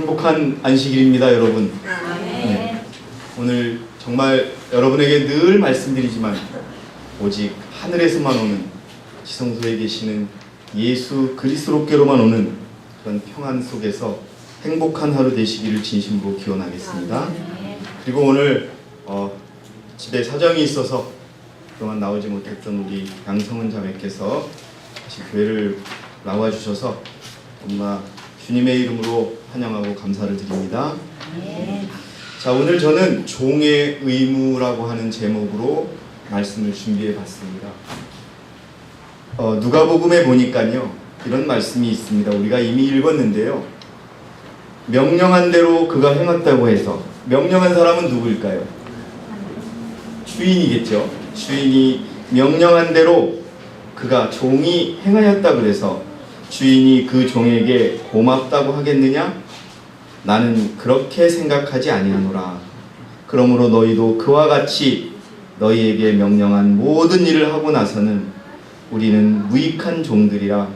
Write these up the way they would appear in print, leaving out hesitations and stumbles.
행복한 안식일입니다, 여러분. 네. 오늘 정말 여러분에게 늘 말씀드리지만 오직 하늘에서만 오는, 지성소에 계시는 예수 그리스도께로만 오는 그런 평안 속에서 행복한 하루 되시기를 진심으로 기원하겠습니다. 그리고 오늘 집에 사정이 있어서 그동안 나오지 못했던 우리 양성은 자매께서 다시 교회를 나와주셔서 엄마 주님의 이름으로 환영하고 감사를 드립니다. 자, 오늘 저는 종의 의무라고 하는 제목으로 말씀을 준비해 봤습니다. 누가복음에 보니까요, 이런 말씀이 있습니다. 우리가 이미 읽었는데요, 명령한 대로 그가 행했다고 해서, 명령한 사람은 누구일까요? 주인이겠죠. 주인이 명령한 대로 그가 종이 행하였다 그래서 주인이 그 종에게 고맙다고 하겠느냐? 나는 그렇게 생각하지 아니하노라. 그러므로 너희도 그와 같이 너희에게 명령한 모든 일을 하고 나서는 우리는 무익한 종들이라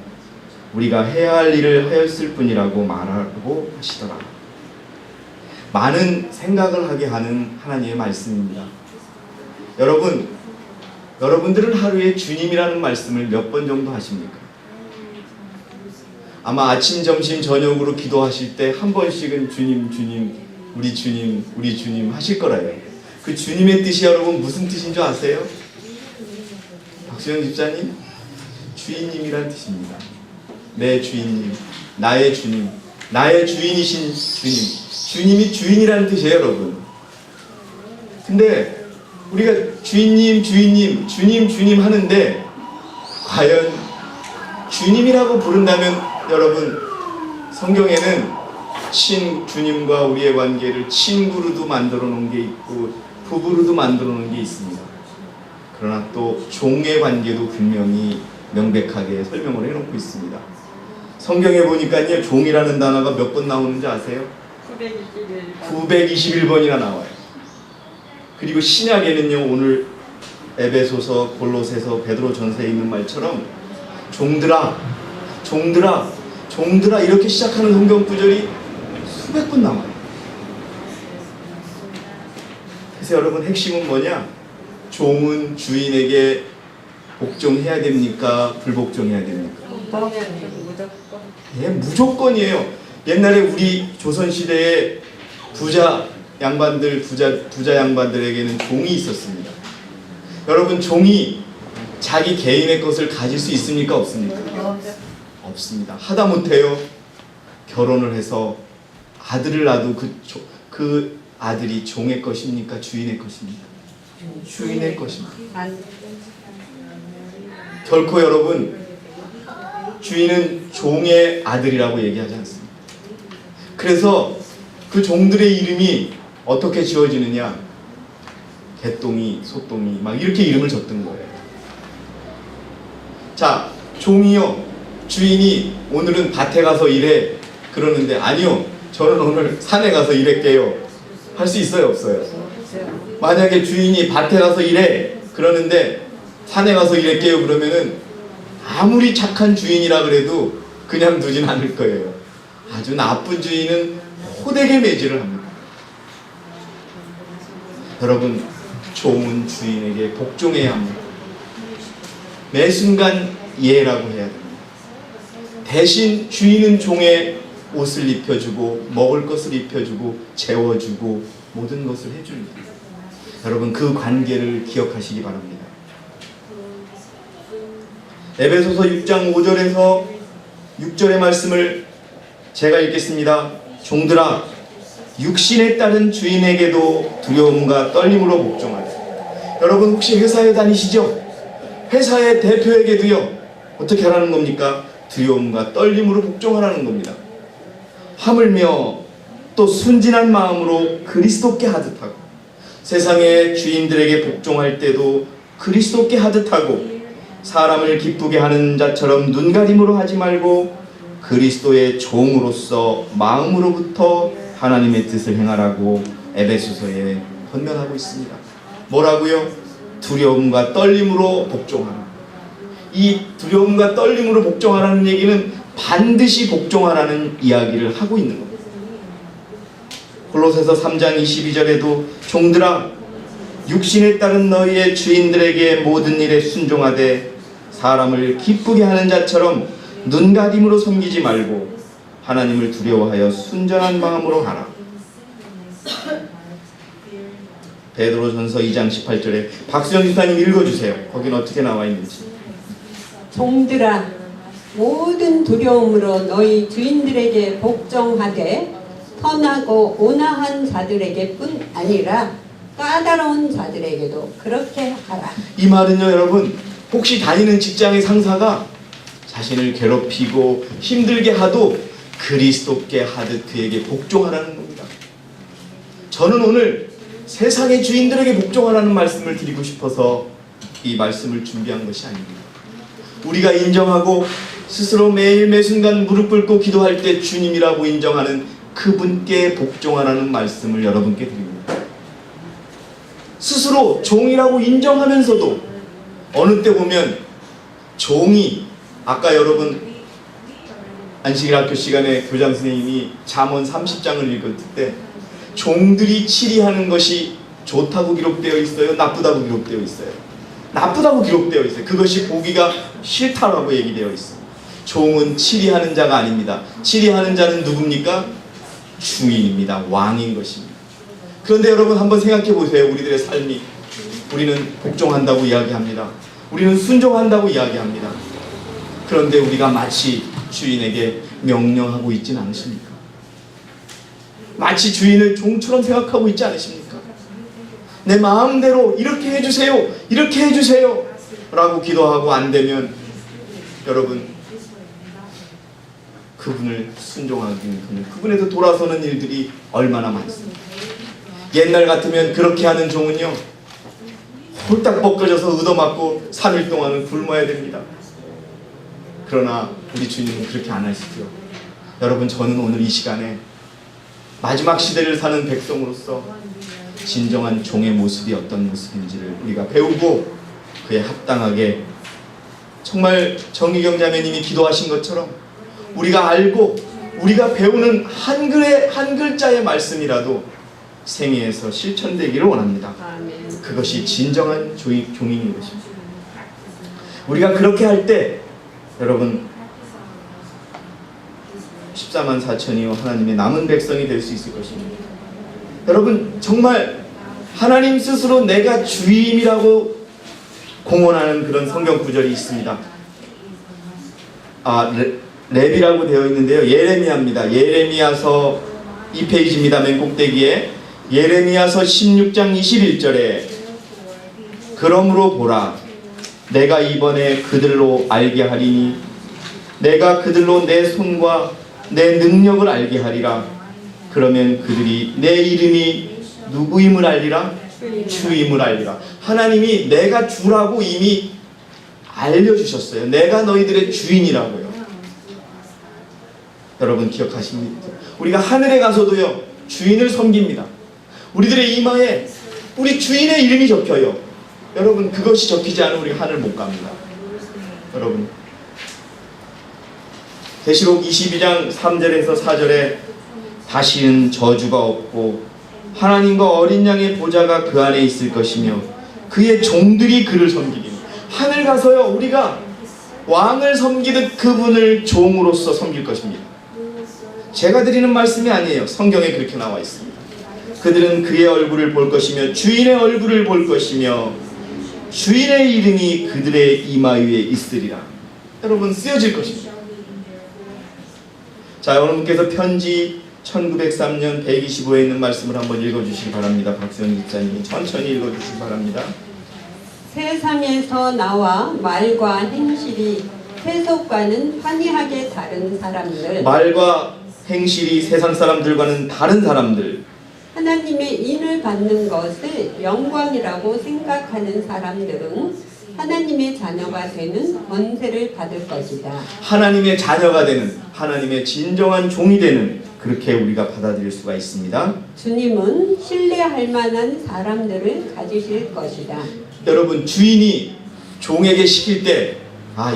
우리가 해야 할 일을 하였을 뿐이라고 말하고 하시더라. 많은 생각을 하게 하는 하나님의 말씀입니다. 여러분들은 하루에 주님이라는 말씀을 몇 번 정도 하십니까? 아마 아침, 점심, 저녁으로 기도하실 때 한 번씩은 주님, 주님, 우리 주님, 우리 주님 하실 거라요. 그 주님의 뜻이 여러분 무슨 뜻인 줄 아세요? 박수영 집사님, 주인님이란 뜻입니다. 내 주인님, 나의 주님, 나의 주인이신 주님, 주님이 주인이라는 뜻이에요, 여러분. 근데 우리가 주인님, 주인님, 주님, 주님 하는데 과연 주님이라고 부른다면 여러분, 성경에는 주님과 우리의 관계를 친구로도 만들어 놓은 게 있고 부부로도 만들어 놓은 게 있습니다. 그러나 또 종의 관계도 분명히 명백하게 설명을 해놓고 있습니다. 성경에 보니까요, 종이라는 단어가 몇 번 나오는지 아세요? 921번이나 나와요. 그리고 신약에는요, 오늘 에베소서, 골로새서, 베드로전서에 있는 말처럼 종들아, 종들아, 종들아 이렇게 시작하는 성경 구절이 수백 번 나와요. 그래서 여러분, 핵심은 뭐냐? 종은 주인에게 복종해야 됩니까? 불복종해야 됩니까? 예, 무조건이에요. 옛날에 우리 조선시대에 부자 양반들에게는 종이 있었습니다. 여러분, 종이 자기 개인의 것을 가질 수 있습니까? 없습니까? 없습니다. 하다못해요, 결혼을 해서 아들을 낳아도 그 아들이 종의 것입니까? 주인의 것입니까? 주인의 것입니다. 결코 여러분, 주인은 종의 아들이라고 얘기하지 않습니다. 그래서 그 종들의 이름이 어떻게 지어지느냐? 개똥이, 소똥이 막 이렇게 이름을 줬던 거예요. 자, 종이요, 주인이 오늘은 밭에 가서 일해 그러는데, 아니요, 저는 오늘 산에 가서 일할게요, 할 수 있어요, 없어요? 만약에 주인이 밭에 가서 일해 그러는데 산에 가서 일할게요 그러면은 아무리 착한 주인이라 그래도 그냥 두진 않을 거예요. 아주 나쁜 주인은 호되게 매질을 합니다. 여러분, 종은 주인에게 복종해야 합니다. 매 순간 예라고 해야 됩니다. 대신 주인은 종의 옷을 입혀주고 먹을 것을 입혀주고 재워주고 모든 것을 해줍니다. 여러분, 그 관계를 기억하시기 바랍니다. 에베소서 6장 5절에서 6절의 말씀을 제가 읽겠습니다. 종들아, 육신에 따른 주인에게도 두려움과 떨림으로 복종하라. 여러분, 혹시 회사에 다니시죠? 회사의 대표에게도요, 어떻게 하라는 겁니까? 두려움과 떨림으로 복종하라는 겁니다. 하물며 또 순진한 마음으로 그리스도께 하듯 하고, 세상의 주인들에게 복종할 때도 그리스도께 하듯 하고, 사람을 기쁘게 하는 자처럼 눈가림으로 하지 말고 그리스도의 종으로서 마음으로부터 하나님의 뜻을 행하라고 에베소서에 권면하고 있습니다. 뭐라고요? 두려움과 떨림으로 복종하라. 이 두려움과 떨림으로 복종하라는 얘기는 반드시 복종하라는 이야기를 하고 있는 겁니다. 골로새서 3장 22절에도 종들아 육신에 따른 너희의 주인들에게 모든 일에 순종하되 사람을 기쁘게 하는 자처럼 눈가림으로 섬기지 말고 하나님을 두려워하여 순전한 마음으로 하라. 베드로전서 2장 18절에 박수영 집사님 읽어주세요. 거긴 어떻게 나와 있는지. 종들아 모든 두려움으로 너희 주인들에게 복종하되 선하고 온화한 자들에게뿐 아니라 까다로운 자들에게도 그렇게 하라. 이 말은요 여러분, 혹시 다니는 직장의 상사가 자신을 괴롭히고 힘들게 하도 그리스도께 하듯 그에게 복종하라는 겁니다. 저는 오늘 세상의 주인들에게 복종하라는 말씀을 드리고 싶어서 이 말씀을 준비한 것이 아닙니다. 우리가 인정하고 스스로 매일 매순간 무릎 꿇고 기도할 때 주님이라고 인정하는 그분께 복종하라는 말씀을 여러분께 드립니다. 스스로 종이라고 인정하면서도 어느 때 보면 종이, 아까 여러분 안식일 학교 시간에 교장 선생님이 잠언 30장을 읽을 때 종들이 치리하는 것이 좋다고 기록되어 있어요? 나쁘다고 기록되어 있어요? 나쁘다고 기록되어 있어요. 그것이 보기가 싫다라고 얘기되어 있어요. 종은 치리하는 자가 아닙니다. 치리하는 자는 누굽니까? 주인입니다. 왕인 것입니다. 그런데 여러분 한번 생각해 보세요. 우리들의 삶이, 우리는 복종한다고 이야기합니다. 우리는 순종한다고 이야기합니다. 그런데 우리가 마치 주인에게 명령하고 있지는 않으십니까? 마치 주인을 종처럼 생각하고 있지 않으십니까? 내 마음대로 이렇게 해주세요, 이렇게 해주세요 라고 기도하고 안 되면 여러분 그분을 순종하기 위해 그분에서 돌아서는 일들이 얼마나 많습니다. 옛날 같으면 그렇게 하는 종은요 홀딱 벗겨져서 얻어맞고 3일 동안은 굶어야 됩니다. 그러나 우리 주님은 그렇게 안 하시죠. 여러분, 저는 오늘 이 시간에 마지막 시대를 사는 백성으로서 진정한 종의 모습이 어떤 모습인지를 우리가 배우고 그에 합당하게 정말 정미경 자매님이 기도하신 것처럼 우리가 알고 우리가 배우는 한 글자의 말씀이라도 생애에서 실천되기를 원합니다. 그것이 진정한 종인인 것입니다. 우리가 그렇게 할 때 여러분 14만 4천이요 하나님의 남은 백성이 될 수 있을 것입니다. 여러분 정말 하나님 스스로 내가 주임이라고 공언하는 그런 성경 구절이 있습니다. 랩이라고 되어 있는데요. 예레미야입니다. 예레미야서 2페이지입니다. 맨 꼭대기에 예레미야서 16장 21절에 그러므로 보라 내가 이번에 그들로 알게 하리니 내가 그들로 내 손과 내 능력을 알게 하리라. 그러면 그들이 내 이름이 누구임을 알리라? 주임을 알리라. 하나님이 내가 주라고 이미 알려주셨어요. 내가 너희들의 주인이라고요. 여러분 기억하십니까? 우리가 하늘에 가서도요 주인을 섬깁니다. 우리들의 이마에 우리 주인의 이름이 적혀요. 여러분 그것이 적히지 않으면 우리가 하늘 못 갑니다. 여러분 계시록 22장 3절에서 4절에 다시는 저주가 없고 하나님과 어린 양의 보좌가 그 안에 있을 것이며 그의 종들이 그를 섬기리니 하늘 가서요 우리가 왕을 섬기듯 그분을 종으로서 섬길 것입니다. 제가 드리는 말씀이 아니에요. 성경에 그렇게 나와 있습니다. 그들은 그의 얼굴을 볼 것이며 주인의 얼굴을 볼 것이며 주인의 이름이 그들의 이마 위에 있으리라. 여러분 쓰여질 것입니다. 자, 여러분께서 편지 1903년 125에 있는 말씀을 한번 읽어주시기 바랍니다. 박수영 집사님이 천천히 읽어주시기 바랍니다. 세상에서 나와 말과 행실이 세속과는 환희하게 다른 사람들, 말과 행실이 세상 사람들과는 다른 사람들, 하나님의 인을 받는 것을 영광이라고 생각하는 사람들은 하나님의 자녀가 되는 권세를 받을 것이다. 하나님의 자녀가 되는, 하나님의 진정한 종이 되는, 그렇게 우리가 받아들일 수가 있습니다. 주님은 신뢰할 만한 사람들을 가지실 것이다. 여러분 주인이 종에게 시킬 때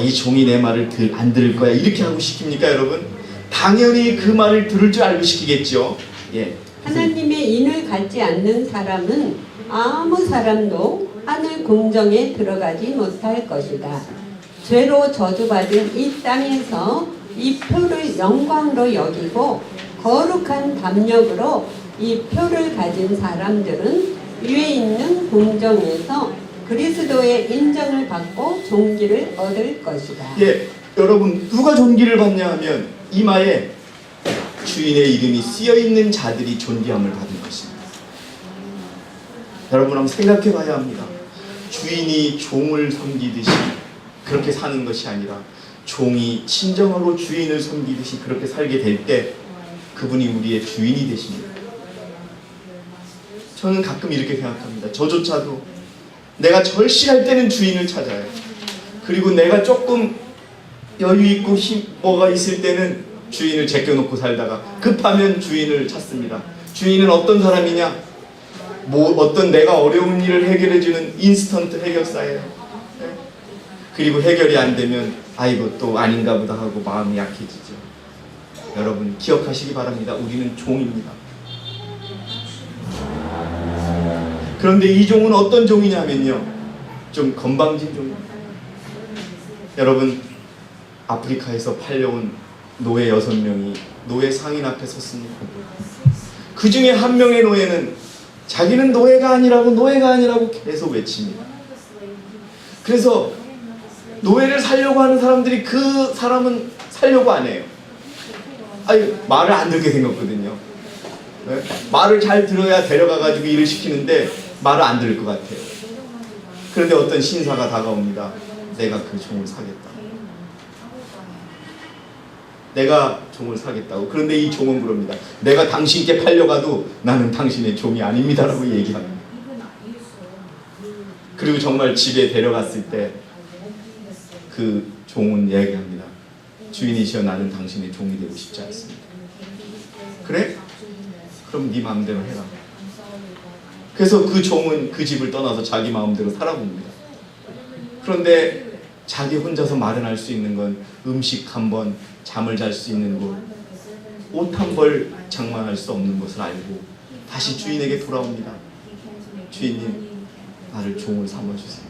이 종이 내 말을 안 들을 거야 이렇게 하고 시킵니까 여러분? 당연히 그 말을 들을 줄 알고 시키겠죠. 예. 하나님의 인을 갖지 않는 사람은 아무 사람도 하늘 궁정에 들어가지 못할 것이다. 죄로 저주받은 이 땅에서 이 표를 영광으로 여기고 거룩한 담력으로 이 표를 가진 사람들은 위에 있는 궁정에서 그리스도의 인정을 받고 존귀를 얻을 것이다. 예, 여러분 누가 존귀를 받냐 하면 이마에 주인의 이름이 쓰여 있는 자들이 존귀함을 받을 것입니다. 여러분 한번 생각해 봐야 합니다. 주인이 종을 섬기듯이 그렇게 사는 것이 아니라 종이 친정하고 주인을 섬기듯이 그렇게 살게 될 때 그분이 우리의 주인이 되십니다. 저는 가끔 이렇게 생각합니다. 저조차도 내가 절실할 때는 주인을 찾아요. 그리고 내가 조금 여유 있고 뭐가 있을 때는 주인을 제껴놓고 살다가 급하면 주인을 찾습니다. 주인은 어떤 사람이냐? 어떤 내가 어려운 일을 해결해주는 인스턴트 해결사예요. 그리고 해결이 안 되면 아이고 또 아닌가 보다 하고 마음이 약해지죠. 여러분 기억하시기 바랍니다. 우리는 종입니다. 그런데 이 종은 어떤 종이냐면요, 좀 건방진 종입니다. 여러분 아프리카에서 팔려온 노예 6명이 노예 상인 앞에 섰습니다. 그 중에 한 명의 노예는 자기는 노예가 아니라고 계속 외칩니다. 그래서 노예를 살려고 하는 사람들이 그 사람은 살려고 안 해요. 아니, 말을 안 듣게 생겼거든요. 네? 말을 잘 들어야 데려가가지고 일을 시키는데 말을 안 들을 것 같아요. 그런데 어떤 신사가 다가옵니다. 내가 그 종을 사겠다. 내가 종을 사겠다고. 그런데 이 종은 그럽니다. 내가 당신께 팔려가도 나는 당신의 종이 아닙니다라고 얘기합니다. 그리고 정말 집에 데려갔을 때 그 종은 얘기합니다. 주인이시여, 나는 당신의 종이 되고 싶지 않습니다. 그래? 그럼 네 마음대로 해라. 그래서 그 종은 그 집을 떠나서 자기 마음대로 살아봅니다. 그런데 자기 혼자서 마련할 수 있는 건 음식 한 번, 잠을 잘 수 있는 곳, 옷 한 벌 장만할 수 없는 것을 알고 다시 주인에게 돌아옵니다. 주인님, 나를 종을 삼아주세요.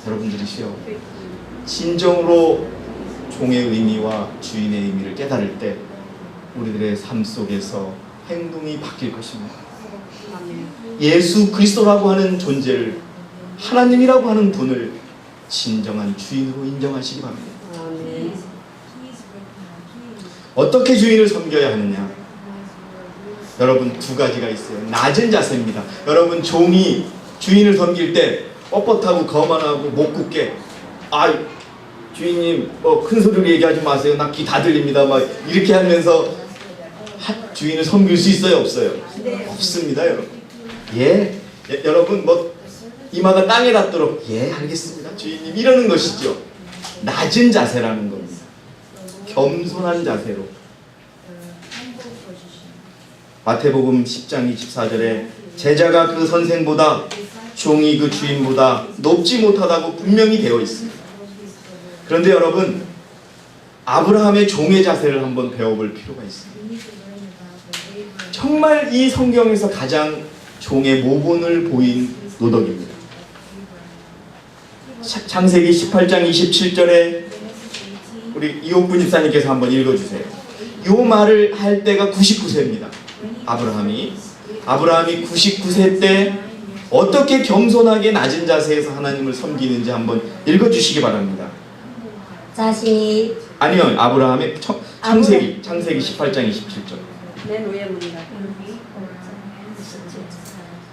여러분들이시여, 진정으로 종의 의미와 주인의 의미를 깨달을 때 우리들의 삶 속에서 행동이 바뀔 것입니다. 예수 그리스도라고 하는 존재를, 하나님이라고 하는 분을 진정한 주인으로 인정하시기 바랍니다. 어떻게 주인을 섬겨야 하느냐? 여러분 두 가지가 있어요. 낮은 자세입니다. 여러분 종이 주인을 섬길 때 뻣뻣하고 거만하고 못 굳게, 아 주인님 큰 소리로 얘기하지 마세요. 나 귀 다 들립니다. 막 이렇게 하면서 주인을 섬길 수 있어요, 없어요? 네. 없습니다, 여러분. 예, 여러분 이마가 땅에 닿도록 예 알겠습니다 주인님 이러는 것이죠. 낮은 자세라는 겁니다. 겸손한 자세로. 마태복음 10장 24절에 제자가 그 선생보다 종이 그 주인보다 높지 못하다고 분명히 되어 있습니다. 그런데 여러분 아브라함의 종의 자세를 한번 배워볼 필요가 있습니다. 정말 이 성경에서 가장 종의 모본을 보인 노덕입니다. 창세기 18장 27절에 우리 이옥분 집사님께서 한번 읽어주세요. 이 말을 할 때가 99세입니다. 아브라함이 99세 때 어떻게 겸손하게 낮은 자세에서 하나님을 섬기는지 한번 읽어주시기 바랍니다. 자신이 아니요, 아브라함의 창세기 18장 27절. 내 노예문이다.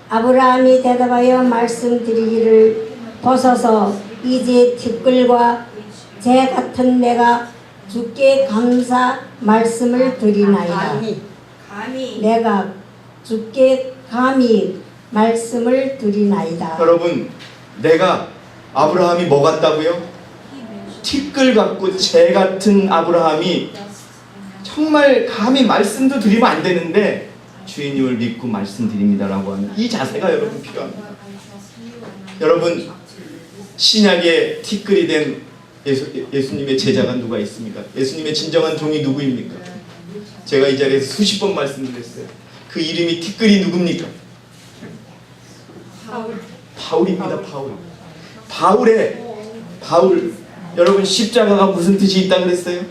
아브라함이 대답하여 말씀드리기를 보소서, 이제 티끌과 재 같은 내가 주께 감사 말씀을 드리나이다. 내가 주께 감히 말씀을 드리나이다. 여러분, 내가 아브라함이 뭐 같다고요? 티끌 같고 재 같은 아브라함이 정말 감히 말씀도 드리면 안 되는데 주인님을 믿고 말씀드립니다라고 하는 이 자세가 여러분 필요합니다. 여러분 신약의 티끌이 된 예수님의 제자가 누가 있습니까? 예수님의 진정한 종이 누구입니까? 제가 이 자리에서 수십 번 말씀드렸어요. 그 이름이 티끌이 누굽니까? 바울입니다. 바울. 여러분 십자가가 무슨 뜻이 있다 그랬어요?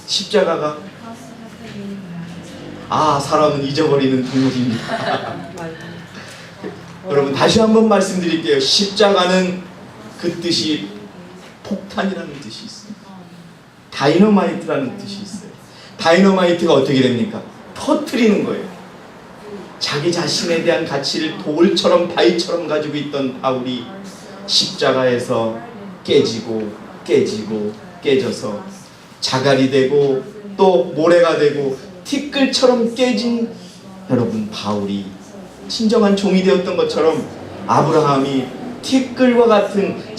십자가가 사람은 잊어버리는 동물입니다. 여러분 다시 한번 말씀드릴게요. 십자가는 그 뜻이 폭탄이라는 뜻이 있어요. 다이너마이트라는 뜻이 있어요. 다이너마이트가 어떻게 됩니까? 터뜨리는 거예요. 자기 자신에 대한 가치를 돌처럼 바위처럼 가지고 있던 바울이 십자가에서 깨져서 자갈이 되고 또 모래가 되고 티끌처럼 깨진 여러분 바울이 진정한 종이 되었던 것처럼 아브라함이 티끌과 같은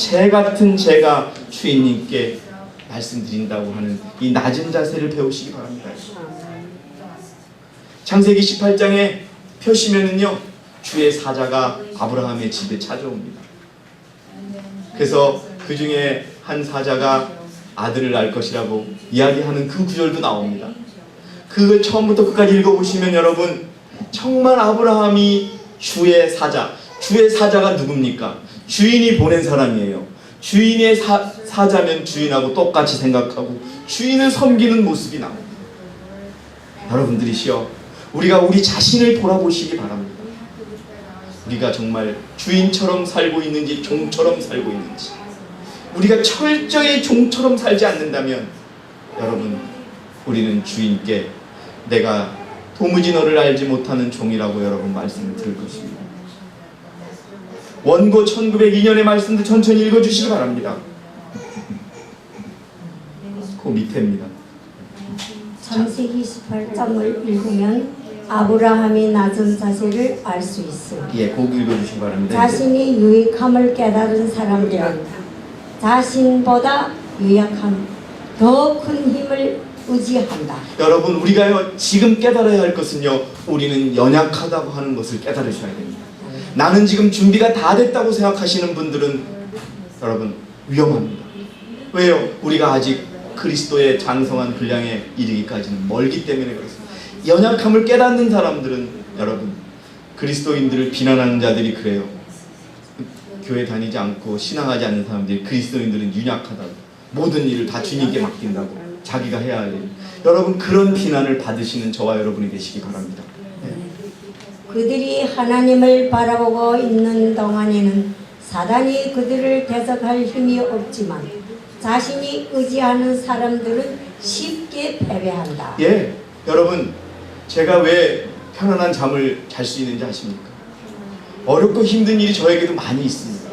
제가 주인님께 말씀드린다고 하는 이 낮은 자세를 배우시기 바랍니다. 창세기 18장에 펴시면은요 주의 사자가 아브라함의 집에 찾아옵니다. 그래서 그 중에 한 사자가 아들을 낳을 것이라고 이야기하는 그 구절도 나옵니다. 그걸 처음부터 끝까지 읽어보시면 여러분 정말 아브라함이 주의 사자가 누굽니까? 주인이 보낸 사람이에요. 주인의 사자면 주인하고 똑같이 생각하고 주인을 섬기는 모습이 나옵니다. 여러분들이시여 우리가 우리 자신을 돌아보시기 바랍니다. 우리가 정말 주인처럼 살고 있는지 종처럼 살고 있는지, 우리가 철저히 종처럼 살지 않는다면 여러분 우리는 주인께 내가 도무지 너를 알지 못하는 종이라고 여러분 말씀을 들을 것입니다. 원고 1902년의 말씀도 천천히 읽어주시기 바랍니다. 그 밑에입니다. 창세기 18장을 읽으면 아브라함이 낮은 자세를 알 수 있습니다. 예, 꼭 읽어주시기 바랍니다. 자신이 유익함을 깨달은 사람들은 자신보다 유약한 더 큰 힘을 의지한다. 여러분 우리가 지금 깨달아야 할 것은요 우리는 연약하다고 하는 것을 깨달으셔야 됩니다. 나는 지금 준비가 다 됐다고 생각하시는 분들은 여러분 위험합니다. 왜요? 우리가 아직 그리스도의 장성한 분량에 이르기까지는 멀기 때문에 그렇습니다. 연약함을 깨닫는 사람들은 여러분 그리스도인들을 비난하는 자들이 그래요. 교회 다니지 않고 신앙하지 않는 사람들이 그리스도인들은 유약하다고, 모든 일을 다 주님께 맡긴다고, 자기가 해야 할 일. 여러분 그런 비난을 받으시는 저와 여러분이 되시기 바랍니다. 네. 그들이 하나님을 바라보고 있는 동안에는 사단이 그들을 대적할 힘이 없지만 자신이 의지하는 사람들은 쉽게 패배한다. 예, 여러분 제가 왜 편안한 잠을 잘 수 있는지 아십니까? 어렵고 힘든 일이 저에게도 많이 있습니다.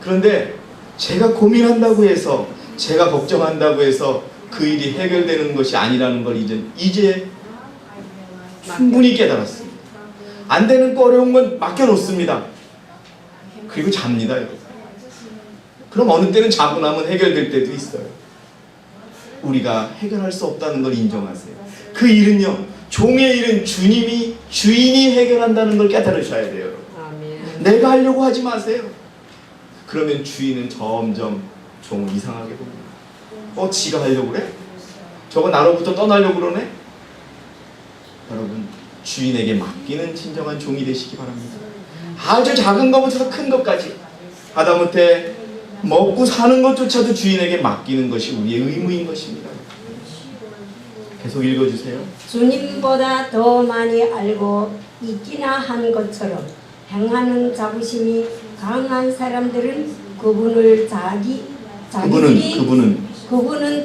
그런데 제가 고민한다고 해서, 제가 걱정한다고 해서 그 일이 해결되는 것이 아니라는 걸 이제 충분히 깨달았습니다. 안 되는 거 어려운 건 맡겨놓습니다. 그리고 잡니다. 여러분. 그럼 어느 때는 자고 나면 해결될 때도 있어요. 우리가 해결할 수 없다는 걸 인정하세요. 그 일은요, 종의 일은 주인이 해결한다는 걸 깨달으셔야 돼요. 아멘. 내가 하려고 하지 마세요. 그러면 주인은 점점 종을 이상하게 봅니다. 지가 하려고 그래? 저거 나로부터 떠나려고 그러네? 여러분 주인에게 맡기는 진정한 종이 되시기 바랍니다. 아주 작은 것부터 큰 것까지 하다못해 먹고 사는 것조차도 주인에게 맡기는 것이 우리의 의무인 것입니다. 계속 읽어주세요. 주님보다 더 많이 알고 있기나 한 것처럼 행하는 자부심이 강한 사람들은 그분은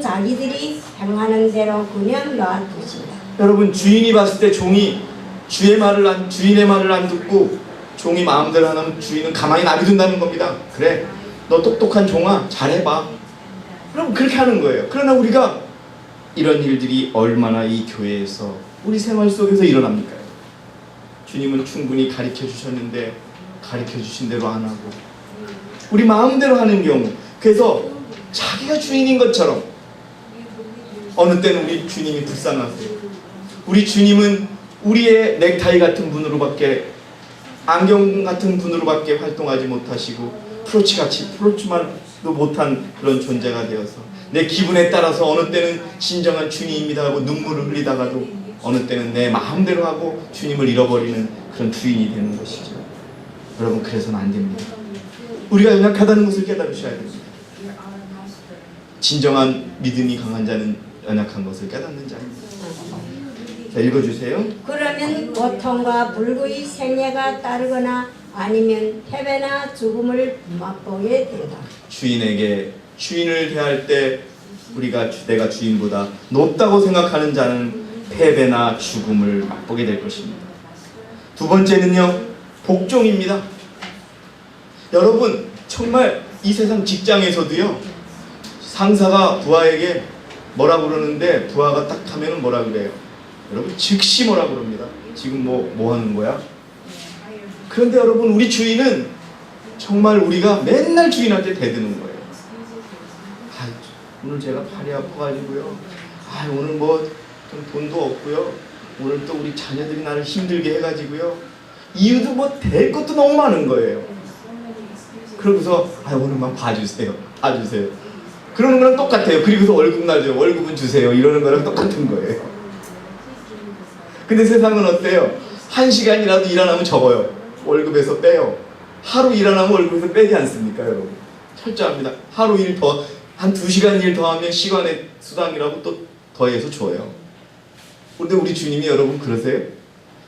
자기들이 행하는 대로 그냥 놔두신다. 여러분 주인이 봤을 때 종이 주인의 말을 안 듣고 종이 마음대로 하면 주인은 가만히 놔둔다는 겁니다. 그래, 너 똑똑한 종아, 잘해봐. 그럼 그렇게 하는 거예요. 그러나 우리가 이런 일들이 얼마나 이 교회에서 우리 생활 속에서 일어납니까? 주님은 충분히 가르쳐 주셨는데 가르쳐 주신 대로 안 하고 우리 마음대로 하는 경우, 그래서 자기가 주인인 것처럼 어느 때는 우리 주님이 불쌍하세요. 우리 주님은 우리의 넥타이 같은 분으로밖에, 안경 같은 분으로밖에 활동하지 못하시고 프로치만도 못한 그런 존재가 되어서 내 기분에 따라서 어느 때는 진정한 주님입니다 하고 눈물을 흘리다가도 어느 때는 내 마음대로 하고 주님을 잃어버리는 그런 주인이 되는 것이죠. 여러분, 그래서는 안 됩니다. 우리가 연약하다는 것을 깨달으셔야 됩니다. 진정한 믿음이 강한 자는 연약한 것을 깨닫는 자입니다. 자, 읽어주세요. 그러면 고통과 불구의 생애가 따르거나 아니면 패배나 죽음을 맛보게 된다. 주인에게 주인을 대할 때 우리가 내가 주인보다 높다고 생각하는 자는 패배나 죽음을 맛보게 될 것입니다. 두 번째는요, 복종입니다. 여러분, 정말 이 세상 직장에서도요, 상사가 부하에게 뭐라 그러는데 부하가 딱 하면은 뭐라 그래요? 여러분, 즉시 뭐라 그럽니다. 지금 뭐 하는 거야? 그런데 여러분, 우리 주인은 정말 우리가 맨날 주인한테 대드는 거예요. 아, 오늘 제가 팔이 아파가지고요. 아, 오늘 좀 돈도 없고요. 오늘 또 우리 자녀들이 나를 힘들게 해가지고요. 이유도 될 것도 너무 많은 거예요. 그러고서 오늘만 봐주세요. 그러는 거랑 똑같아요. 그리고서 월급날 월급은 주세요. 이러는 거랑 똑같은 거예요. 근데 세상은 어때요? 1시간이라도 일 안 하면 적어요. 월급에서 빼요. 하루 일 안 하면 월급에서 빼지 않습니까, 여러분? 철저합니다. 하루 일 더, 한 2시간 일 더 하면 시간의 수당이라고 또 더해서 줘요. 근데 우리 주님이 여러분 그러세요?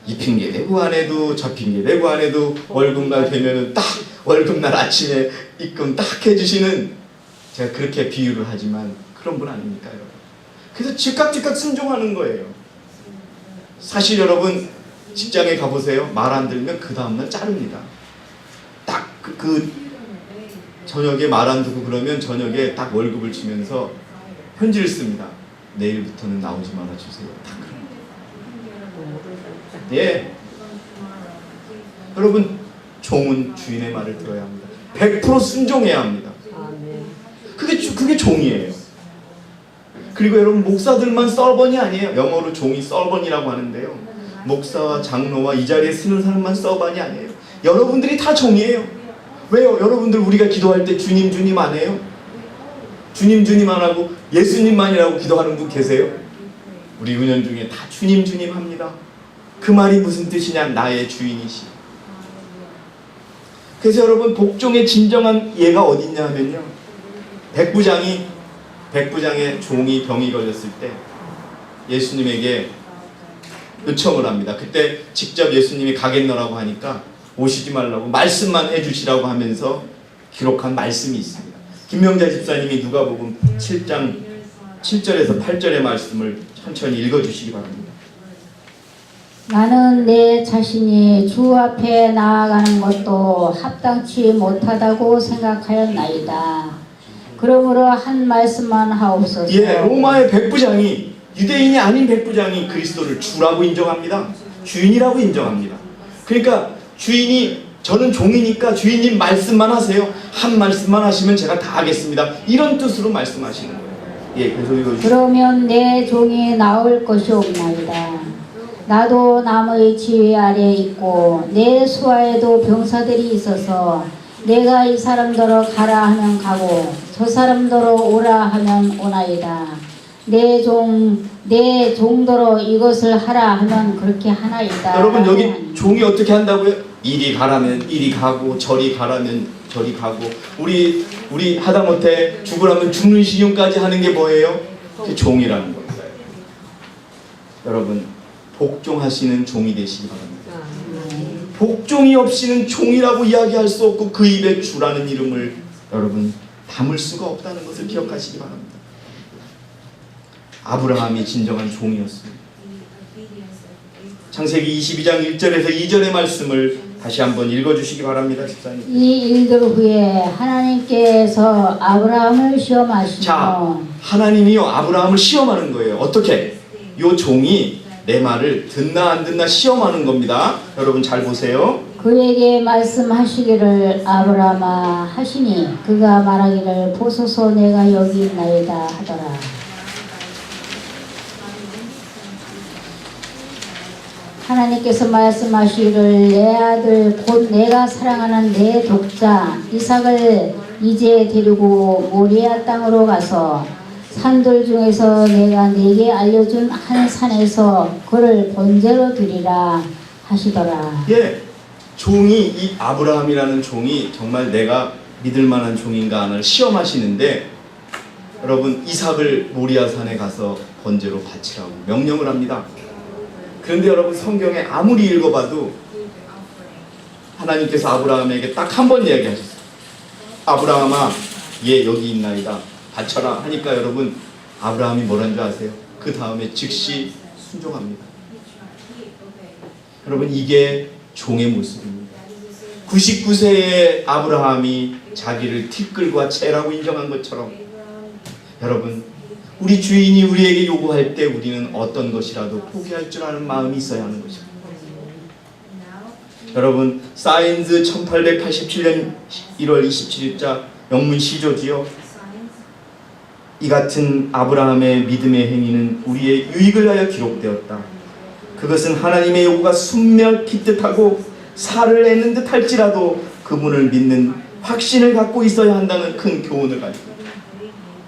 이 핑계 대고 안 해도 저 핑계 대고 안 해도 월급날 되면은 딱 월급날 아침에 입금 딱 해주시는, 제가 그렇게 비유를 하지만 그런 분 아닙니까, 여러분? 그래서 즉각 순종하는 거예요. 사실 여러분, 직장에 가보세요. 말 안 들으면 그 다음날 자릅니다. 딱 저녁에 말 안 듣고 그러면 저녁에 딱 월급을 주면서 편지를 씁니다. 내일부터는 나오지 말아주세요. 딱 그런 거예요. 예. 여러분, 종은 주인의 말을 들어야 합니다. 100% 순종해야 합니다. 그게 종이에요. 그리고 여러분, 목사들만 서번이 아니에요. 영어로 종이 서번이라고 하는데요. 목사와 장로와 이 자리에 쓰는 사람만 서번이 아니에요. 여러분들이 다 종이에요. 왜요? 여러분들 우리가 기도할 때 주님 주님 안 해요? 주님 안 하고 예수님만이라고 기도하는 분 계세요? 우리 은연 중에 다 주님 합니다. 그 말이 무슨 뜻이냐? 나의 주인이시. 그래서 여러분, 복종의 진정한 예가 어딨냐 하면요, 백부장의 종이 병이 걸렸을 때 예수님에게 요청을 합니다. 그때 직접 예수님이 가겠노라고 하니까 오시지 말라고 말씀만 해주시라고 하면서 기록한 말씀이 있습니다. 김명자 집사님이 누가복음 7장 7절에서 8절의 말씀을 천천히 읽어주시기 바랍니다. 나는 내 자신이 주 앞에 나아가는 것도 합당치 못하다고 생각하였나이다. 그러므로 한 말씀만 하옵소서. 예, 로마의 백부장이, 유대인이 아닌 백부장이 그리스도를 주라고 인정합니다. 주인이라고 인정합니다. 그러니까 주인이, 저는 종이니까 주인님 말씀만 하세요. 한 말씀만 하시면 제가 다 하겠습니다. 이런 뜻으로 말씀하시는 거예요. 예, 그래서 이거 그러면 내 종이 나올 것이 없나이다. 나도 남의 지휘 아래 있고 내 수하에도 병사들이 있어서 내가 이 사람더러 가라 하면 가고 저 사람더러 오라 하면 오나이다. 내 종더러 이것을 하라 하면 그렇게 하나이다. 여러분, 여기 종이 어떻게 한다고요? 이리 가라면 이리 가고 저리 가라면 저리 가고, 우리 하다못해 죽으라면 죽는 시늉까지 하는 게 뭐예요? 그게 종이라는 겁니다. 여러분, 복종하시는 종이 되시기 바랍니다. 복종이 없이는 종이라고 이야기할 수 없고 그 입에 주라는 이름을 여러분 담을 수가 없다는 것을 기억하시기 바랍니다. 아브라함이 진정한 종이었습니다. 창세기 22장 1절에서 2절의 말씀을 다시 한번 읽어주시기 바랍니다. 집사님. 이 일들 후에 하나님께서 아브라함을 시험하시고, 자, 하나님이요 아브라함을 시험하는 거예요. 어떻게? 요 종이 내 말을 듣나 안 듣나 시험하는 겁니다. 여러분 잘 보세요. 그에게 말씀하시기를 아브라함아 하시니 그가 말하기를 보소서 내가 여기 있나이다 하더라. 하나님께서 말씀하시기를 내 아들 곧 내가 사랑하는 내 독자 이삭을 이제 데리고 모리아 땅으로 가서 산들 중에서 내가 네게 알려준 한 산에서 그를 번제로 드리라 하시더라. 예, 종이 이 아브라함이라는 종이 정말 내가 믿을 만한 종인가 하는 시험하시는데 여러분 이삭을 모리아산에 가서 번제로 바치라고 명령을 합니다. 그런데 여러분 성경에 아무리 읽어봐도 하나님께서 아브라함에게 딱 한 번 이야기하셨어요. 아브라함아, 얘 여기 있나이다. 바쳐라 하니까 여러분 아브라함이 뭐라는 줄 아세요? 그 다음에 즉시 순종합니다. 여러분 이게 종의 모습입니다. 99세의 아브라함이 자기를 티끌과 채라고 인정한 것처럼 여러분 우리 주인이 우리에게 요구할 때 우리는 어떤 것이라도 포기할 줄 아는 마음이 있어야 하는 것입니다. 여러분 사인즈 1887년 1월 27일자 영문 시조지요. 이 같은 아브라함의 믿음의 행위는 우리의 유익을 위하여 기록되었다. 그것은 하나님의 요구가 순멸히 뜻하고 살을 내는 듯 할지라도 그분을 믿는 확신을 갖고 있어야 한다는 큰 교훈을 가지고 있습니다.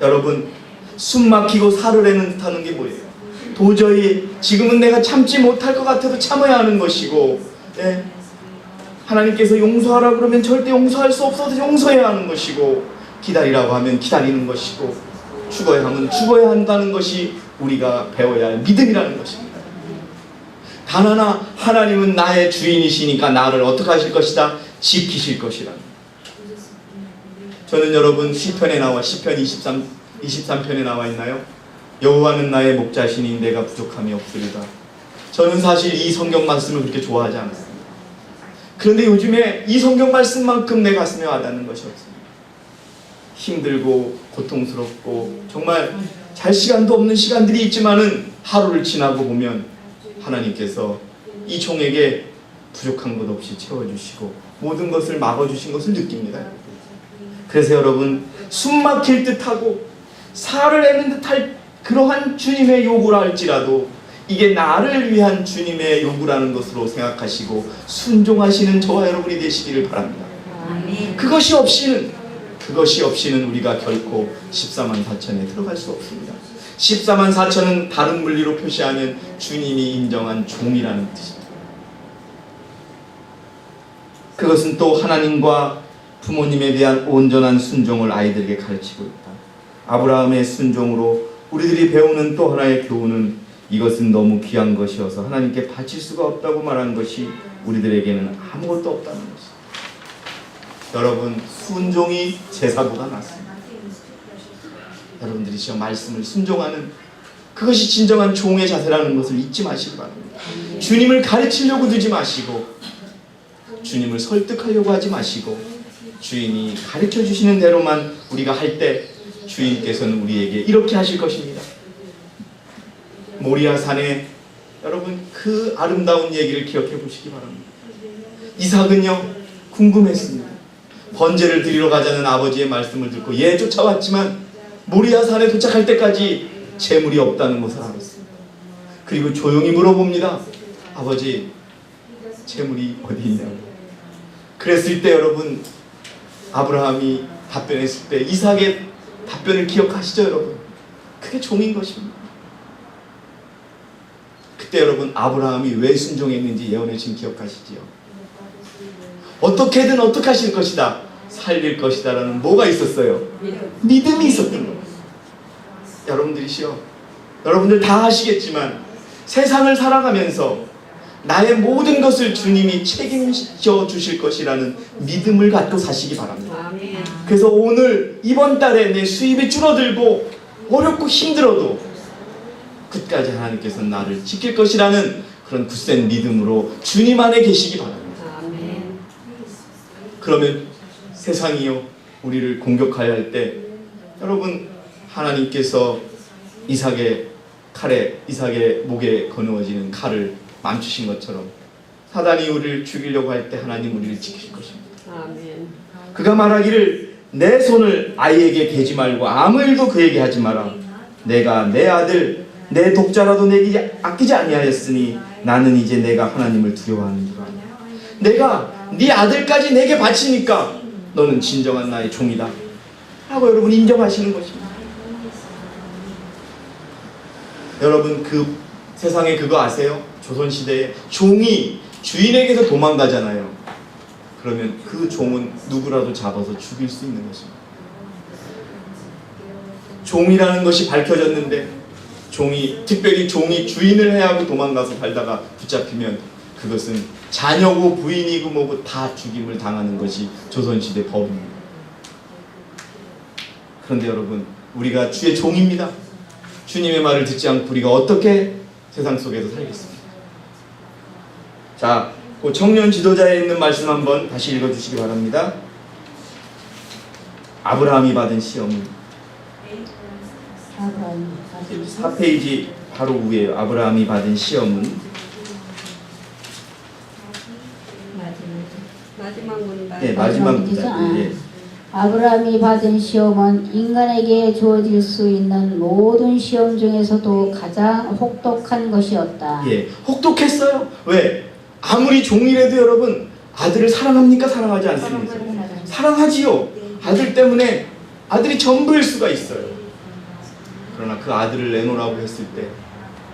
여러분 숨 막히고 살을 내는 듯 하는 게 뭐예요? 도저히 지금은 내가 참지 못할 것 같아도 참아야 하는 것이고 예? 하나님께서 용서하라 그러면 절대 용서할 수 없어도 용서해야 하는 것이고 기다리라고 하면 기다리는 것이고 죽어야 하면 죽어야 한다는 것이 우리가 배워야 할 믿음이라는 것입니다. 단 하나 하나님은 나의 주인이시니까 나를 어떻게 하실 것이다? 지키실 것이라. 저는 여러분 시편에 나와 시편 23편에 나와 있나요? 여호와는 나의 목자시니 내가 부족함이 없으리다. 저는 사실 이 성경 말씀을 그렇게 좋아하지 않았습니다. 그런데 요즘에 이 성경 말씀만큼 내 가슴에 와닿는 것이 없습니다. 힘들고 고통스럽고 정말 잘 시간도 없는 시간들이 있지만은 하루를 지나고 보면 하나님께서 이 종에게 부족한 것 없이 채워주시고 모든 것을 막아주신 것을 느낍니다. 그래서 여러분 숨 막힐 듯하고 살을 내는 듯할 그러한 주님의 요구라 할지라도 이게 나를 위한 주님의 요구라는 것으로 생각하시고 순종하시는 저와 여러분이 되시기를 바랍니다. 그것이 없이는 우리가 결코 14만 4천에 들어갈 수 없습니다. 14만 4천은 다른 물리로 표시하면 주님이 인정한 종이라는 뜻입니다. 그것은 또 하나님과 부모님에 대한 온전한 순종을 아이들에게 가르치고 있다. 아브라함의 순종으로 우리들이 배우는 또 하나의 교훈은 이것은 너무 귀한 것이어서 하나님께 바칠 수가 없다고 말한 것이 우리들에게는 아무것도 없다는 것입니다. 여러분 순종이 제사보다 낫습니다. 여러분들이 지금 말씀을 순종하는 그것이 진정한 종의 자세라는 것을 잊지 마시기 바랍니다. 주님을 가르치려고 두지 마시고 주님을 설득하려고 하지 마시고 주인이 가르쳐 주시는 대로만 우리가 할 때 주인께서는 우리에게 이렇게 하실 것입니다. 모리아산에 여러분 그 아름다운 얘기를 기억해 보시기 바랍니다. 이삭은요 궁금했습니다. 번제를 드리러 가자는 아버지의 말씀을 듣고 쫓아왔지만 모리아산에 도착할 때까지 재물이 없다는 것을 알았습니다. 그리고 조용히 물어봅니다. 아버지 재물이 어디 있냐고. 그랬을 때 여러분 아브라함이 답변했을 때 이삭의 답변을 기억하시죠 여러분? 그게 종인 것입니다. 그때 여러분 아브라함이 왜 순종했는지 예언해 주신 기억하시지요? 어떻게든 어떻게 하실 것이다, 살릴 것이다 라는 뭐가 있었어요? 믿음이 있었던 거예요. 여러분들이시요, 여러분들 다 아시겠지만 세상을 살아가면서 나의 모든 것을 주님이 책임져 주실 것이라는 믿음을 갖고 사시기 바랍니다. 그래서 오늘 이번 달에 내 수입이 줄어들고 어렵고 힘들어도 끝까지 하나님께서 나를 지킬 것이라는 그런 굳센 믿음으로 주님 안에 계시기 바랍니다. 그러면 세상이요 우리를 공격하여 할 때 여러분 하나님께서 이삭의 목에 거누어지는 칼을 멈추신 것처럼 사단이 우리를 죽이려고 할 때 하나님 우리를 지키실 것입니다. 아멘. 그가 말하기를 내 손을 아이에게 대지 말고 아무 일도 그에게 하지 마라. 내가 내 아들 내 독자라도 내게 아끼지 아니하였으니 나는 이제 내가 하나님을 두려워하는구나. 내가 네 아들까지 내게 바치니까 너는 진정한 나의 종이다 라고 여러분 인정하시는 것입니다. 여러분 그 세상에 그거 아세요? 조선시대에 종이 주인에게서 도망가잖아요. 그러면 그 종은 누구라도 잡아서 죽일 수 있는 것입니다. 종이라는 것이 밝혀졌는데 특별히 종이 주인을 해하고 도망가서 살다가 붙잡히면 그것은 자녀고 부인이고 뭐고 다 죽임을 당하는 것이 조선시대 법입니다. 그런데 여러분, 우리가 주의 종입니다. 주님의 말을 듣지 않고 우리가 어떻게 세상 속에서 살겠습니까? 자, 그 청년 지도자에 있는 말씀 한번 다시 읽어주시기 바랍니다. 아브라함이 받은 시험은 4페이지 바로 위에요. 아브라함이 받은 시험은 마지막 문단. 네, 마지막 문장. 아. 예. 아브라함이 받은 시험은 인간에게 주어질 수 있는 모든 시험 중에서도 가장 혹독한 것이었다. 예, 혹독했어요. 왜? 아무리 종이라도 여러분 아들을 사랑합니까? 사랑하지 않습니까? 사랑하지요. 아들 때문에 아들이 전부일 수가 있어요. 그러나 그 아들을 내놓으라고 했을 때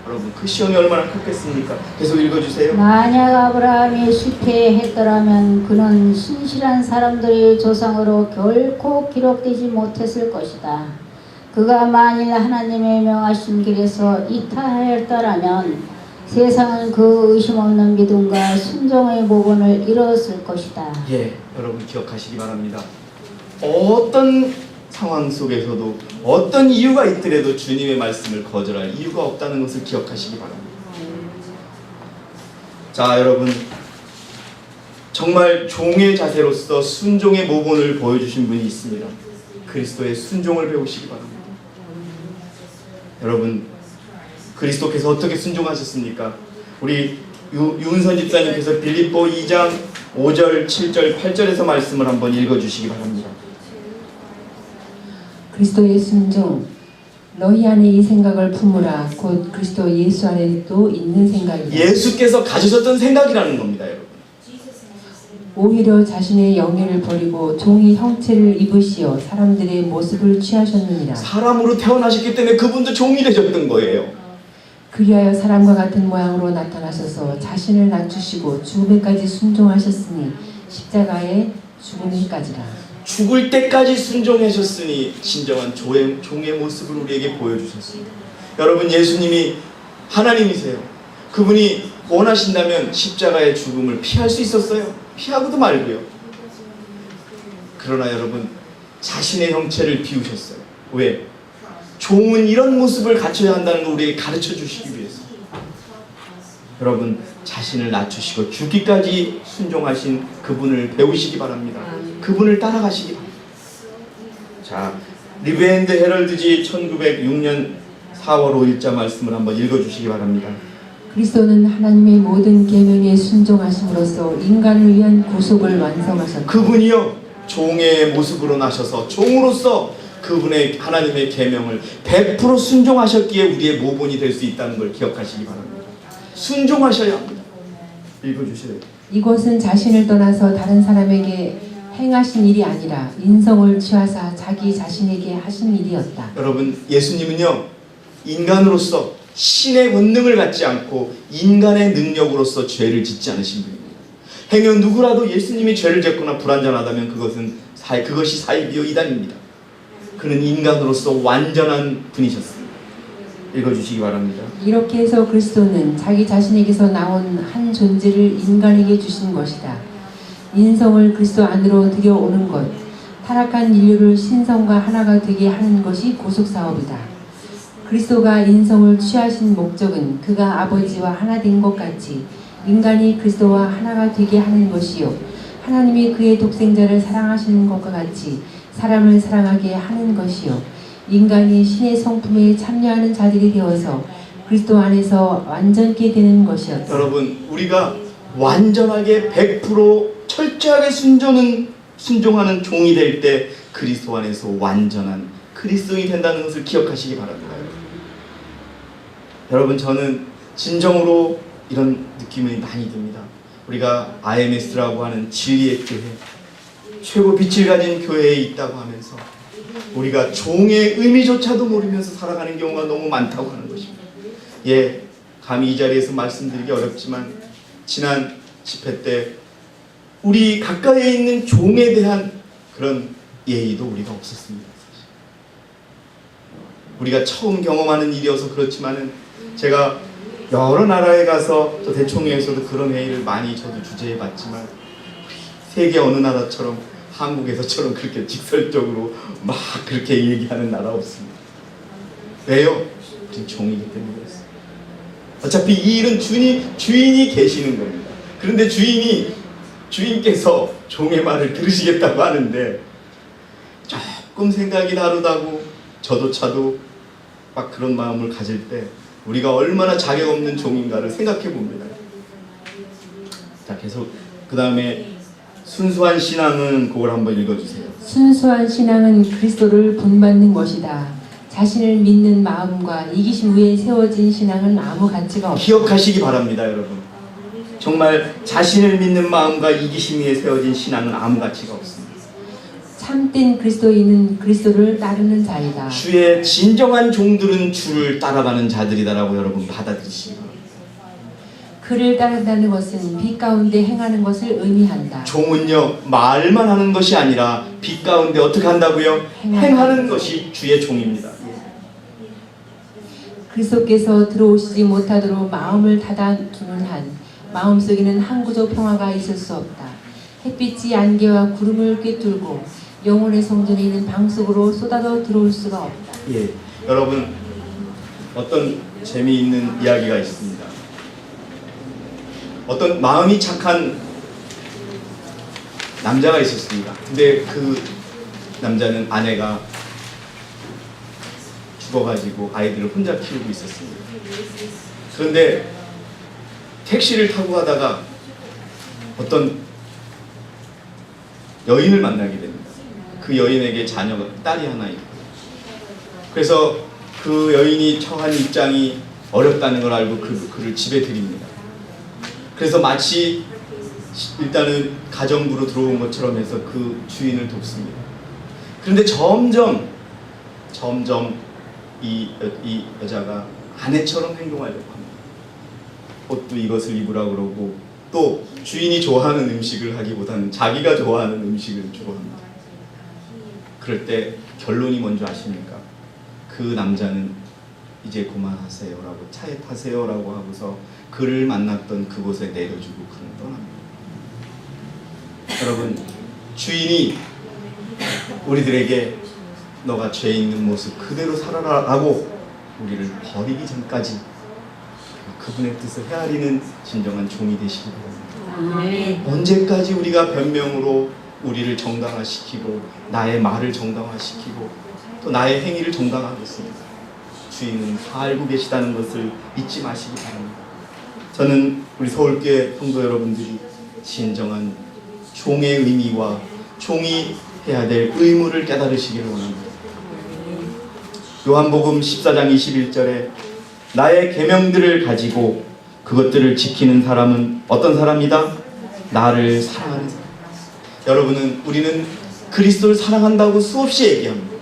여러분 그 시험이 얼마나 컸겠습니까? 계속 읽어주세요. 만약 아브라함이 실패했더라면 그는 신실한 사람들의 조상으로 결코 기록되지 못했을 것이다. 그가 만일 하나님의 명하신 길에서 이탈하였더라면 세상은 그 의심 없는 믿음과 순종의 모본을 이뤘을 것이다. 예, 여러분 기억하시기 바랍니다. 어떤 상황 속에서도 어떤 이유가 있더라도 주님의 말씀을 거절할 이유가 없다는 것을 기억하시기 바랍니다. 자, 여러분 정말 종의 자세로서 순종의 모본을 보여주신 분이 있습니다. 그리스도의 순종을 배우시기 바랍니다. 여러분 그리스도께서 어떻게 순종하셨습니까? 우리 유은선 집사님께서 빌립보 2장 5절, 7절, 8절에서 말씀을 한번 읽어주시기 바랍니다. 그리스도의 순종, 너희 안에 이 생각을 품으라. 곧 그리스도 예수 안에도 있는 생각이다. 예수께서 가지셨던 생각이라는 겁니다, 여러분. 오히려 자신의 영예를 버리고 종의 형체를 입으시어 사람들의 모습을 취하셨느니라. 사람으로 태어나셨기 때문에 그분도 종이 되셨던 거예요. 그리하여 사람과 같은 모양으로 나타나셔서 자신을 낮추시고 죽음에까지 순종하셨으니 십자가에 죽음에까지라. 죽을 때까지 순종하셨으니 진정한 종의 모습을 우리에게 보여주셨습니다. 여러분 예수님이 하나님이세요. 그분이 원하신다면 십자가의 죽음을 피할 수 있었어요. 피하고도 말고요. 그러나 여러분 자신의 형체를 비우셨어요. 왜? 종은 이런 모습을 갖춰야 한다는 걸 우리에게 가르쳐 주시기 위해서. 여러분 자신을 낮추시고 죽기까지 순종하신 그분을 배우시기 바랍니다. 그분을 따라가시기 바랍니다. 자, 리브앤드 헤럴드지 1906년 4월 5일자 말씀을 한번 읽어주시기 바랍니다. 그리스도는 하나님의 모든 계명에 순종하심으로써 인간을 위한 구속을 완성하셨다. 그분이요 종의 모습으로 나셔서 종으로서 그분의 하나님의 계명을 100% 순종하셨기에 우리의 모본이 될 수 있다는 걸 기억하시기 바랍니다. 순종하셔야 합니다. 읽어주세요. 이것은 자신을 떠나서 다른 사람에게 행하신 일이 아니라 인성을 취하사 자기 자신에게 하신 일이었다. 여러분 예수님은요 인간으로서 신의 권능을 갖지 않고 인간의 능력으로서 죄를 짓지 않으신 분입니다. 행여 누구라도 예수님이 죄를 짓거나 불완전하다면 그것이 사이비요 이단입니다. 그는 인간으로서 완전한 분이셨습니다. 읽어주시기 바랍니다. 이렇게 해서 그리스도는 자기 자신에게서 나온 한 존재를 인간에게 주신 것이다. 인성을 그리스도 안으로 들여오는 것, 타락한 인류를 신성과 하나가 되게 하는 것이 구속사업이다. 그리스도가 인성을 취하신 목적은 그가 아버지와 하나 된 것 같이 인간이 그리스도와 하나가 되게 하는 것이요 하나님이 그의 독생자를 사랑하시는 것과 같이 사람을 사랑하게 하는 것이요 인간이 신의 성품에 참여하는 자들이 되어서 그리스도 안에서 완전케 되는 것이었다. 여러분 우리가 완전하게 100% 철저하게 순종하는 종이 될 때 그리스도 안에서 완전한 그리스도인이 된다는 것을 기억하시기 바랍니다. 여러분 저는 진정으로 이런 느낌이 많이 듭니다. 우리가 IMS라고 하는 진리의 교회, 최고 빛을 가진 교회에 있다고 하면서 우리가 종의 의미조차도 모르면서 살아가는 경우가 너무 많다고 하는 것입니다. 예, 감히 이 자리에서 말씀드리기 어렵지만 지난 집회 때 우리 가까이에 있는 종에 대한 그런 예의도 우리가 없었습니다. 우리가 처음 경험하는 일이어서 그렇지만은 제가 여러 나라에 가서 또 대총회에서도 그런 회의를 많이 저도 주재해 봤지만 세계 어느 나라처럼 한국에서처럼 그렇게 직설적으로 막 그렇게 얘기하는 나라 없습니다. 왜요? 우린 종이기 때문이었어요. 어차피 이 일은 주인이 계시는 겁니다. 그런데 주인께서 종의 말을 들으시겠다고 하는데 조금 생각이 다르다고 저조차도 막 그런 마음을 가질 때 우리가 얼마나 자격 없는 종인가를 생각해 봅니다. 자, 계속 그 다음에 순수한 신앙은 그걸 한번 읽어주세요. 순수한 신앙은 그리스도를 본받는 것이다. 자신을 믿는 마음과 이기심 위에 세워진 신앙은 아무 가치가 없다. 기억하시기 바랍니다, 여러분. 정말 자신을 믿는 마음과 이기심 위에 세워진 신앙은 아무 가치가 없습니다. 참된 그리스도인은 그리스도를 따르는 자이다. 주의 진정한 종들은 주를 따라가는 자들이다라고 여러분 받아들이시기 바랍니다. 그를 따른다는 것은 빛 가운데 행하는 것을 의미한다. 종은요, 말만 하는 것이 아니라 빛 가운데 어떻게 한다고요? 행하는 것이 주의 종입니다. 그리스도께서 들어오시지 못하도록 마음을 닫아두는 한 마음속에는 항구적 평화가 있을 수 없다. 햇빛이 안개와 구름을 꿰뚫고 영혼의 성전에 있는 방 속으로 쏟아져 들어올 수가 없다. 예, 여러분 어떤 재미있는 이야기가 있습니다. 어떤 마음이 착한 남자가 있었습니다. 근데 그 남자는 아내가 죽어가지고 아이들을 혼자 키우고 있었습니다. 그런데 택시를 타고 가다가 어떤 여인을 만나게 됩니다. 그 여인에게 자녀가 딸이 하나 있고, 그래서 그 여인이 처한 입장이 어렵다는 걸 알고 그를 집에 들입니다. 그래서 마치 일단은 가정부로 들어온 것처럼 해서 그 주인을 돕습니다. 그런데 점점 이 여자가 아내처럼 행동하려고 합니다. 옷도 이것을 입으라고 그러고 또 주인이 좋아하는 음식을 하기보다는 자기가 좋아하는 음식을 주로 합니다. 그럴 때 결론이 뭔지 아십니까? 그 남자는 이제 그만하세요라고 차에 타세요라고 하고서 그를 만났던 그곳에 내려주고 그는 떠납니다. 여러분, 주인이 우리들에게 너가 죄 있는 모습 그대로 살아라라고 우리를 버리기 전까지 그분의 뜻을 헤아리는 진정한 종이 되시기 바랍니다. 언제까지 우리가 변명으로 우리를 정당화시키고 나의 말을 정당화시키고 또 나의 행위를 정당화하겠습니까? 주인은 다 알고 계시다는 것을 잊지 마시기 바랍니다. 저는 우리 서울교회 성도 여러분들이 진정한 종의 의미와 종이 해야 될 의무를 깨달으시기를 원합니다. 요한복음 14장 21절에 나의 계명들을 가지고 그것들을 지키는 사람은 어떤 사람이다? 나를 사랑하는 사람. 우리는 그리스도를 사랑한다고 수없이 얘기합니다.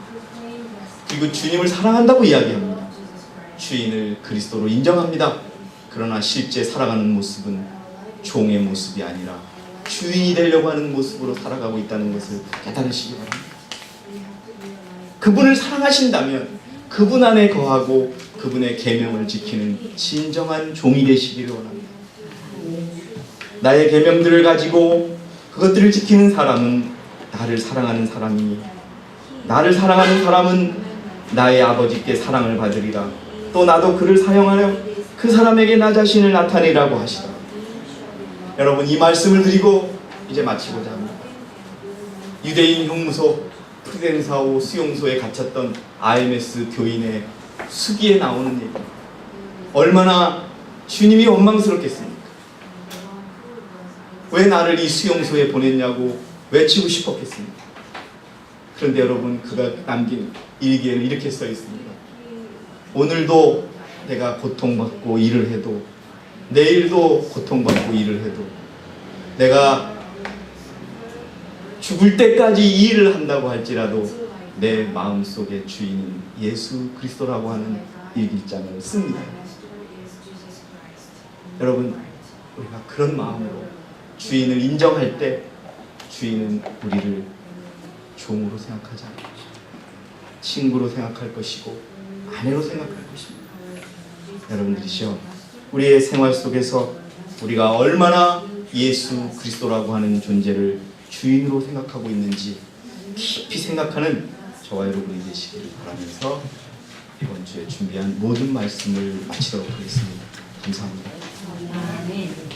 그리고 주님을 사랑한다고 이야기합니다. 주인을 그리스도로 인정합니다. 그러나 실제 살아가는 모습은 종의 모습이 아니라 주인이 되려고 하는 모습으로 살아가고 있다는 것을 깨달으시기 바랍니다. 그분을 사랑하신다면 그분 안에 거하고 그분의 계명을 지키는 진정한 종이 되시기를 원합니다. 나의 계명들을 가지고 그것들을 지키는 사람은 나를 사랑하는 사람이니 나를 사랑하는 사람은 나의 아버지께 사랑을 받으리라. 또 나도 그를 사용하여 그 사람에게 나 자신을 나타내라고 하시다. 여러분, 이 말씀을 드리고 이제 마치고자 합니다. 유대인 형무소 프리덴사오 수용소에 갇혔던 RMS 교인의 수기에 나오는 얘기, 얼마나 주님이 원망스럽겠습니까? 왜 나를 이 수용소에 보냈냐고 외치고 싶었겠습니까? 그런데 여러분, 그가 남긴 일기에는 이렇게 써 있습니다. 오늘도 내가 고통받고 일을 해도, 내일도 고통받고 일을 해도, 내가 죽을 때까지 이 일을 한다고 할지라도 내 마음속의 주인은 예수 그리스도라고 하는 일기장을 씁니다. 여러분 우리가 그런 마음으로 주인을 인정할 때 주인은 우리를 종으로 생각하지 않고 친구로 생각할 것이고 아내로 생각할 것입니다. 여러분들이시여 우리의 생활 속에서 우리가 얼마나 예수 그리스도라고 하는 존재를 주인으로 생각하고 있는지 깊이 생각하는 저와 여러분이 되시기를 바라면서 이번 주에 준비한 모든 말씀을 마치도록 하겠습니다. 감사합니다. 아멘.